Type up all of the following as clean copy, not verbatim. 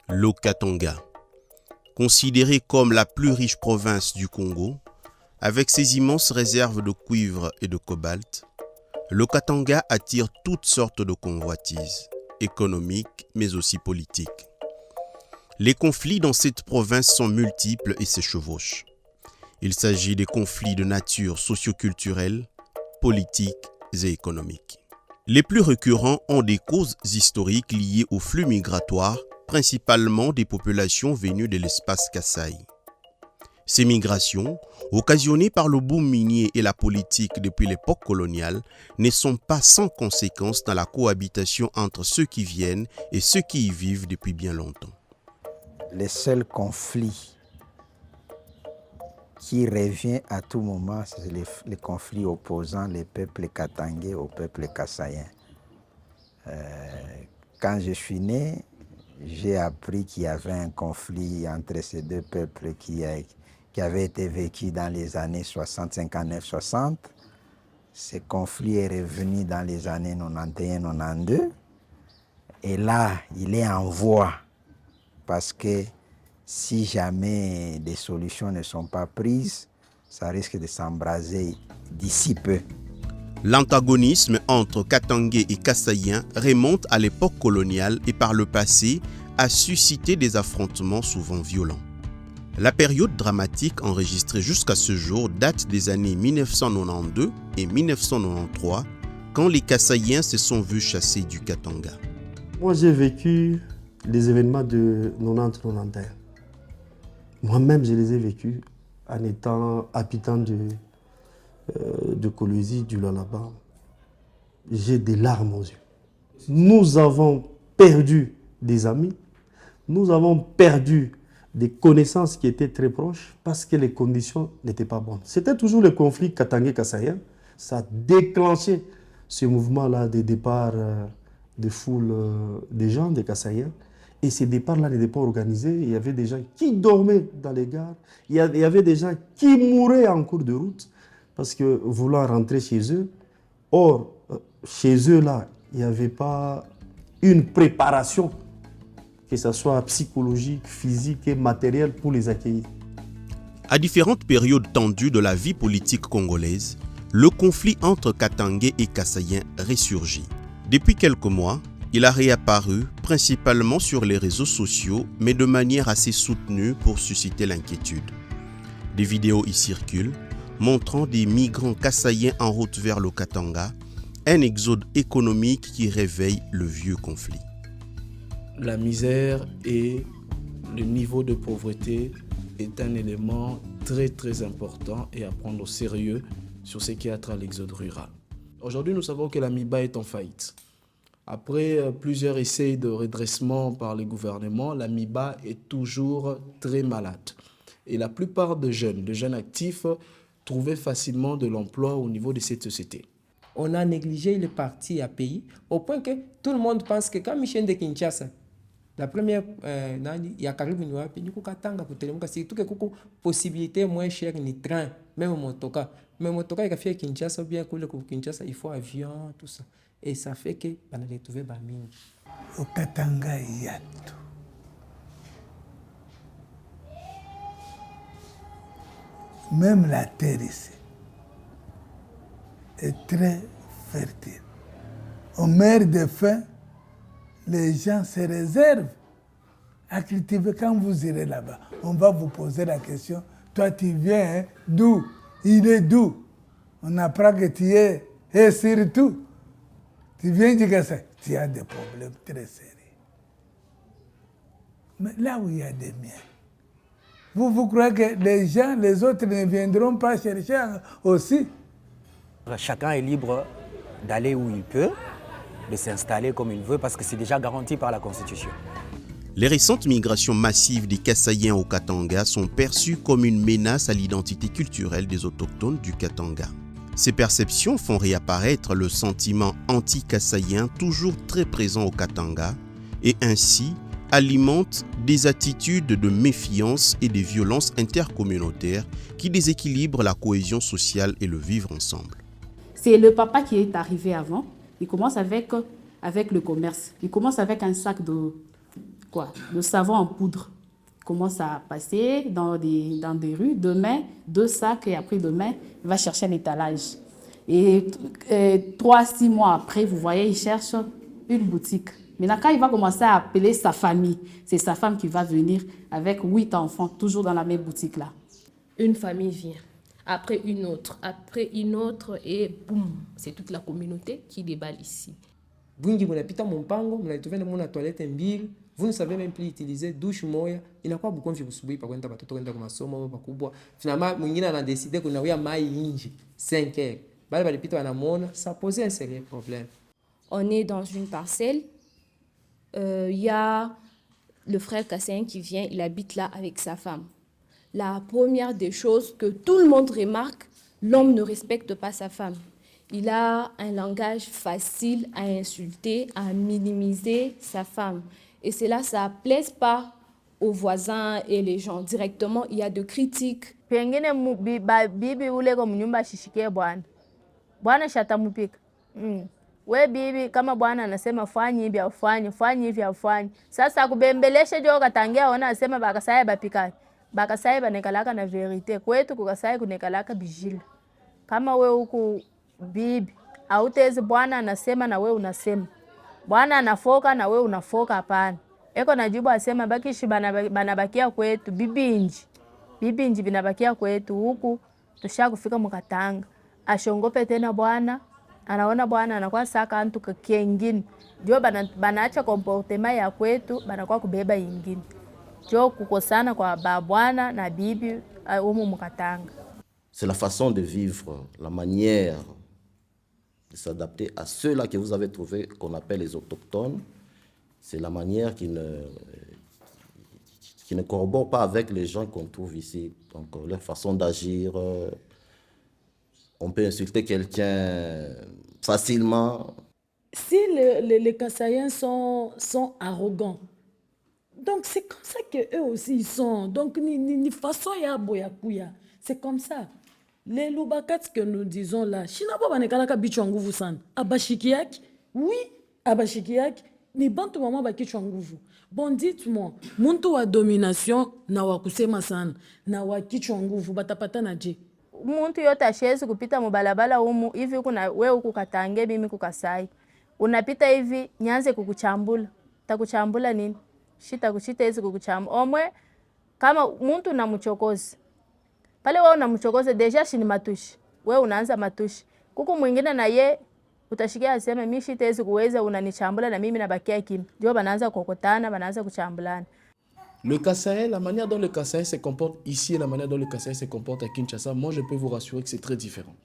Le Katanga, considéré comme la plus riche province du Congo, avec ses immenses réserves de cuivre et de cobalt, le Katanga attire toutes sortes de convoitises, économiques mais aussi politiques. Les conflits dans cette province sont multiples et se chevauchent. Il s'agit des conflits de nature socio-culturelle, politiques et économiques. Les plus récurrents ont des causes historiques liées aux flux migratoires, principalement des populations venues de l'espace Kasaï. Ces migrations, occasionnées par le boom minier et la politique depuis l'époque coloniale, ne sont pas sans conséquences dans la cohabitation entre ceux qui viennent et ceux qui y vivent depuis bien longtemps. Le seul conflit qui revient à tout moment, c'est les conflits opposant les peuples katangais au peuple kassaïen. Quand je suis né, j'ai appris qu'il y avait un conflit entre ces deux peuples qui avait été vécu dans les années 60, 59, 60. Ce conflit est revenu dans les années 91, 92. Et là, il est en voie parce que si jamais des solutions ne sont pas prises, ça risque de s'embraser d'ici peu. L'antagonisme entre Katangais et Kassaïens remonte à l'époque coloniale et par le passé a suscité des affrontements souvent violents. La période dramatique enregistrée jusqu'à ce jour date des années 1992 et 1993, quand les Kassaïens se sont vus chasser du Katanga. Moi, j'ai vécu les événements de 90-91. Moi-même, je les ai vécus en étant habitant de Kolwezi, du Lualaba. J'ai des larmes aux yeux. Nous avons perdu des amis, nous avons perdu des connaissances qui étaient très proches parce que les conditions n'étaient pas bonnes. C'était toujours le conflit katangais-kassaïen. Ça a déclenché ce mouvement-là de départ de foule des gens, des Kassaïens. Et ces départs-là n'étaient pas organisés. Il y avait des gens qui dormaient dans les gares. Il y avait des gens qui mouraient en cours de route parce que vouloir rentrer chez eux. Or, chez eux, là, il n'y avait pas une préparation, que ce soit psychologique, physique et matérielle, pour les accueillir. À différentes périodes tendues de la vie politique congolaise, le conflit entre Katangais et Kassaïens ressurgit. Depuis quelques mois, il a réapparu principalement sur les réseaux sociaux, mais de manière assez soutenue pour susciter l'inquiétude. Des vidéos y circulent, montrant des migrants kassaïens en route vers le Katanga, un exode économique qui réveille le vieux conflit. La misère et le niveau de pauvreté est un élément très très important et à prendre au sérieux sur ce qui a trait à l'exode rural. Aujourd'hui, nous savons que la MIBA est en faillite. Après plusieurs essais de redressement par les gouvernements, la MIBA est toujours très malade. Et la plupart des jeunes actifs, trouvaient facilement de l'emploi au niveau de cette société. On a négligé le parti à pays au point que tout le monde pense que quand Michel de Kinshasa, la première, il y a Karibu Niwapi, il y a surtout que possibilité moins chère ni train, même motoka. Mais motoka, il y a fait Kinshasa, bien que Kinshasa, il faut avion, tout ça. Et ça fait que on a retrouvé Baming. Au Katanga, il y a tout. Même la terre ici est très fertile. Au mer de fin, les gens se réservent à cultiver. Quand vous irez là-bas, on va vous poser la question, toi tu viens d'où? Il est d'où? On apprend que tu es, et surtout, tu viens du Kassai, tu as des problèmes très sérieux. Mais là où il y a des miens, vous croyez que les gens, les autres ne viendront pas chercher aussi? Chacun est libre d'aller où il peut, de s'installer comme il veut, parce que c'est déjà garanti par la Constitution. Les récentes migrations massives des Kassaïens au Katanga sont perçues comme une menace à l'identité culturelle des autochtones du Katanga. Ces perceptions font réapparaître le sentiment anti-kassaïen toujours très présent au Katanga et ainsi alimentent des attitudes de méfiance et des violences intercommunautaires qui déséquilibrent la cohésion sociale et le vivre ensemble. C'est le papa qui est arrivé avant. Il commence avec le commerce. Il commence avec un sac le savon en poudre commence à passer dans des rues. Demain, 2 sacs et après-demain, il va chercher un étalage. Et 3-6 mois après, vous voyez, il cherche une boutique. Maintenant, quand il va commencer à appeler sa famille, c'est sa femme qui va venir avec 8 enfants, toujours dans la même boutique-là. Une famille vient, après une autre, et boum, c'est toute la communauté qui déballe ici. Bungi munapita mumpango, mnaituvenda muna toilette mbili, vous ne savez même plus utiliser douche moya, inakuwa bukonfi busubuhi pa kwenda batoto kwenda kwa masomo pakubwa. Finalement mwingine ana décider kunawia mai inji 5 heures. Bale balipita wanamona, ça posait un sérieux problème. On est dans une parcelle, y a le frère Kassayen qui vient, il habite là avec sa femme. La première des choses que tout le monde remarque, l'homme ne respecte pas sa femme. Il a un langage facile à insulter, à minimiser sa femme. Et cela, ça ne plaise pas aux voisins et les gens. Directement, il y a de critiques. Pengine bibi ule kwa mnyumba ashishikie bwana. Bwana shatamupika. We bibi kama bwana anasema fanya hivi afanye, fanya hivi afanye. Sasa kubembelesha jo katangia ona asema bakasaya bapika. Bakasaya banekalaka na verite. Kwetu kukasaya kunekalaka bijila. Kama we huku bibi hautezi bwana anasema na we unasema. Bwana anafoka na we unafoka hapana. Eko najibu asema bakishi banabakia kwetu bibinji binabakia kwetu huku tushakufika mukatanga. Ashongope tena bwana, anaona bwana anakuwa saka antu kengine. Ndio banaacha comportement ya kwetu banakuwa kubeba ingine. Ndio kukosana kwa bwana na bibi umu mukatanga. C'est la façon de vivre, la manière de s'adapter à ceux-là que vous avez trouvés, qu'on appelle les autochtones. C'est la manière qui ne corrobore pas avec les gens qu'on trouve ici. Donc, leur façon d'agir, on peut insulter quelqu'un facilement. Si les Kassayens sont arrogants, donc c'est comme ça qu'eux aussi ils sont. Donc, ni façon ya boyakuya, c'est comme ça. Les Lubakats que nous disons là, Shinabo banekalaka bichwanguvu sana. Abashikiaki, oui, abashikiaki, ni bantu mama bakichwanguvu. Bon, dites-moi, muntu wa domination na wa kusema sana, na wa kichwanguvu, batapata na je. Muntu yote ashezi kupita mubalabala umu, hivi kuna we huku katange, mimi kukasai. Unapita hivi, nyanze kukuchambula. Takuchambula nini? Kushita hizi kukuchambula. Omwe, kama muntu na mchokozi. Pale wewe unamchokoza deja shini matushi. Wewe unaanza matushi. Kuku mwingine na ye utashikia asema mimi shitezi kuweza unanichambula na mimi nabakia kimya. Ndio banaanza kokotana, banaanza kuchambulana. Le Kassayen, la manière dont le Kassayen se comporte ici et la manière dont le Kassayen se comporte à Kinshasa, moi je peux vous rassurer que c'est très différent.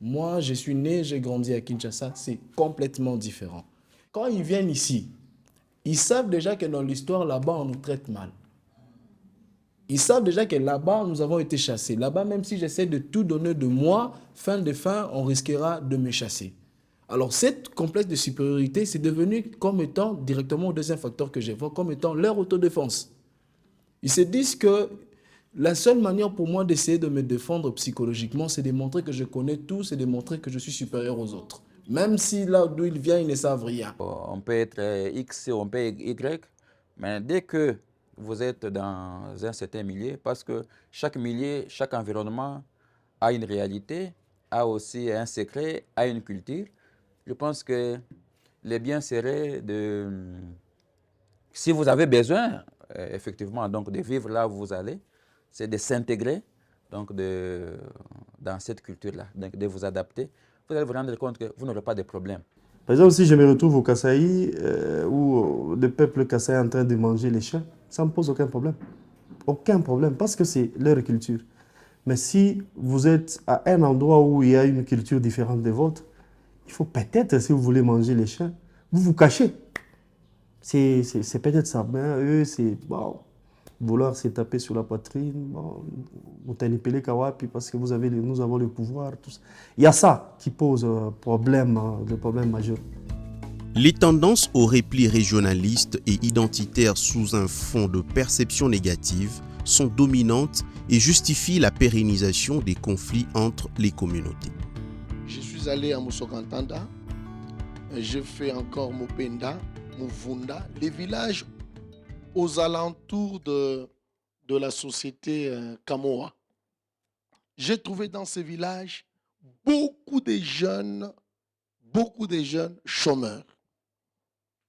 Moi, je suis né, j'ai grandi à Kinshasa, c'est complètement différent. Quand ils viennent ici, ils savent déjà que dans l'histoire là-bas on nous traite mal. Ils savent déjà que là-bas, nous avons été chassés. Là-bas, même si j'essaie de tout donner de moi, fin de fin, on risquera de me chasser. Alors, cette complexe de supériorité, c'est devenu comme étant, directement au deuxième facteur que j'évoque, comme étant leur autodéfense. Ils se disent que la seule manière pour moi d'essayer de me défendre psychologiquement, c'est de montrer que je connais tout, c'est de montrer que je suis supérieur aux autres. Même si là d'où ils viennent, ils ne savent rien. On peut être X, on peut être Y, mais dès que vous êtes dans un certain milieu, parce que chaque milieu, chaque environnement a une réalité, a aussi un secret, a une culture. Je pense que le bien serait de, si vous avez besoin, effectivement, donc de vivre là où vous allez, c'est de s'intégrer donc dans cette culture-là, donc de vous adapter. Vous allez vous rendre compte que vous n'aurez pas de problème. Par exemple, si je me retrouve au Kasaï, où le peuple Kasaï est en train de manger les chiens, ça ne me pose aucun problème. Aucun problème, parce que c'est leur culture. Mais si vous êtes à un endroit où il y a une culture différente de votre, il faut peut-être, si vous voulez manger les chiens, vous vous cachez. C'est peut-être ça. Mais eux, c'est bon, vouloir se taper sur la poitrine, bon, vous t'anipeler kawapi parce que nous avons le pouvoir. Tout ça. Il y a ça qui pose le problème majeur. Les tendances au repli régionaliste et identitaire sous un fond de perception négative sont dominantes et justifient la pérennisation des conflits entre les communautés. Je suis allé à Moussokantanda, je fais encore Mopenda, Mouvunda, les villages aux alentours de la société Kamoa, j'ai trouvé dans ces villages beaucoup de jeunes chômeurs.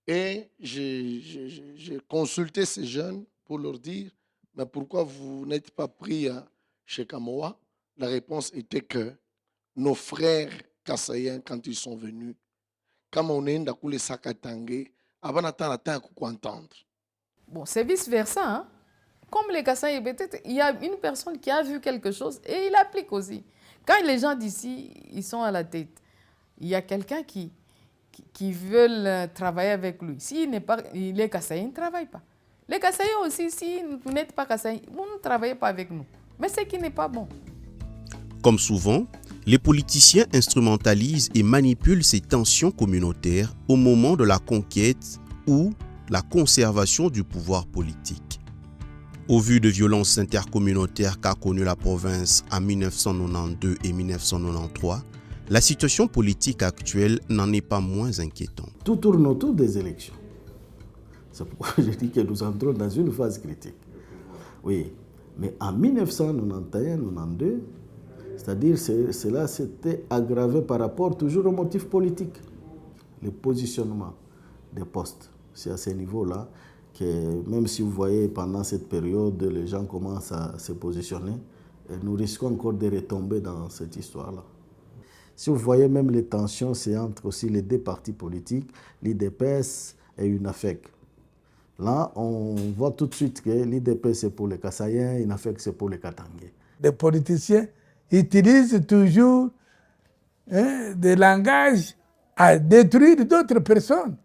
Et j'ai consulté ces jeunes pour leur dire, mais pourquoi vous n'êtes pas pris chez Kamoa? La réponse était que nos frères Kassaïens, quand ils sont venus, comme on est dans les Sakatangé, avant d'attendre à entendre. Bon, c'est vice-versa. Hein? Comme les Kassaïens, peut-être il y a une personne qui a vu quelque chose et il applique aussi. Quand les gens d'ici, ils sont à la tête, il y a quelqu'un qui veut travailler avec lui. S'il n'est pas, les Kassaïens ne travaillent pas. Les Kassaïens aussi, si vous n'êtes pas Kassaïens, vous ne travaillez pas avec nous. Mais ce qui n'est pas bon. Comme souvent, les politiciens instrumentalisent et manipulent ces tensions communautaires au moment de la conquête ou la conservation du pouvoir politique. Au vu de violences intercommunautaires qu'a connues la province en 1992 et 1993, la situation politique actuelle n'en est pas moins inquiétante. Tout tourne autour des élections. C'est pourquoi je dis que nous entrons dans une phase critique. Oui, mais en 1991-92, c'est-à-dire cela s'était aggravé par rapport toujours aux motifs politiques. Le positionnement des postes, c'est à ce niveau-là que même si vous voyez pendant cette période, les gens commencent à se positionner, et nous risquons encore de retomber dans cette histoire-là. Si vous voyez même les tensions, c'est entre aussi les deux partis politiques, l'IDPS et UNAFEC. Là, on voit tout de suite que l'IDPS c'est pour les Kassaïens, UNAFEC c'est pour les Katangais. Les politiciens utilisent toujours des langages à détruire d'autres personnes.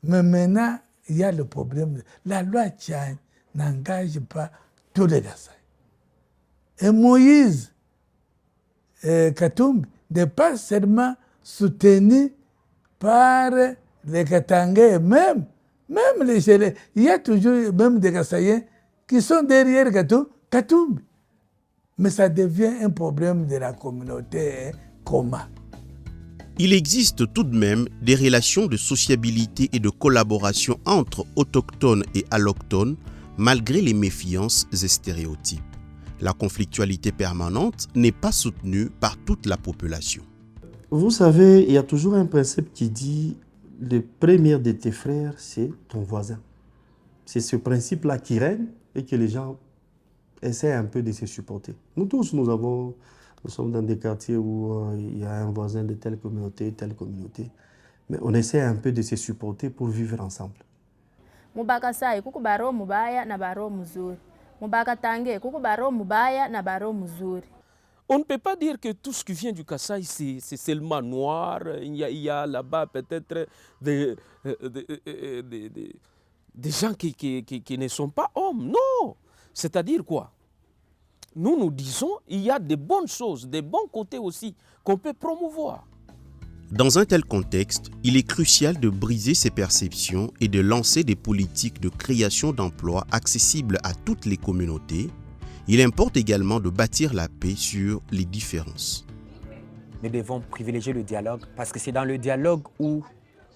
Mais maintenant, il y a le problème. La loi Tchane n'engage pas tous les Kassaïens. Et Moïse Katumbi n'est pas seulement soutenu par les Katangais, même les Gélés. Il y a toujours même des Kassaïens qui sont derrière Katumbi. Mais ça devient un problème de la communauté commun. Il existe tout de même des relations de sociabilité et de collaboration entre autochtones et allochtones, malgré les méfiances et stéréotypes. La conflictualité permanente n'est pas soutenue par toute la population. Vous savez, il y a toujours un principe qui dit « le premier de tes frères, c'est ton voisin ». C'est ce principe-là qui règne et que les gens essaient un peu de se supporter. Nous tous, nous sommes dans des quartiers où il y a un voisin de telle communauté, mais on essaie un peu de se supporter pour vivre ensemble. On ne peut pas dire que tout ce qui vient du Kasaï, c'est seulement noir. Il y a là-bas peut-être des gens qui ne sont pas hommes. Non! C'est-à-dire quoi? Nous disons il y a des bonnes choses, des bons côtés aussi qu'on peut promouvoir. Dans un tel contexte, il est crucial de briser ces perceptions et de lancer des politiques de création d'emplois accessibles à toutes les communautés. Il importe également de bâtir la paix sur les différences. Nous devons privilégier le dialogue parce que c'est dans le dialogue où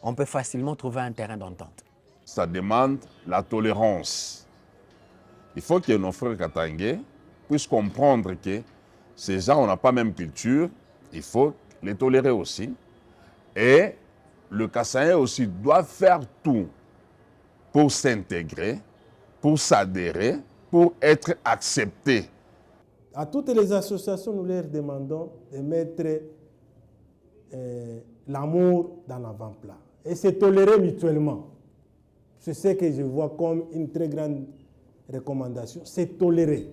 on peut facilement trouver un terrain d'entente. Ça demande la tolérance. Il faut que nos frères Katangais puissent comprendre que ces gens, on n'a pas la même culture, il faut les tolérer aussi. Et le Kassaïen aussi doit faire tout pour s'intégrer, pour s'adhérer, pour être accepté. À toutes les associations, nous leur demandons de mettre l'amour dans l'avant-plan et se tolérer mutuellement. C'est ce que je vois comme une très grande recommandation, c'est tolérer.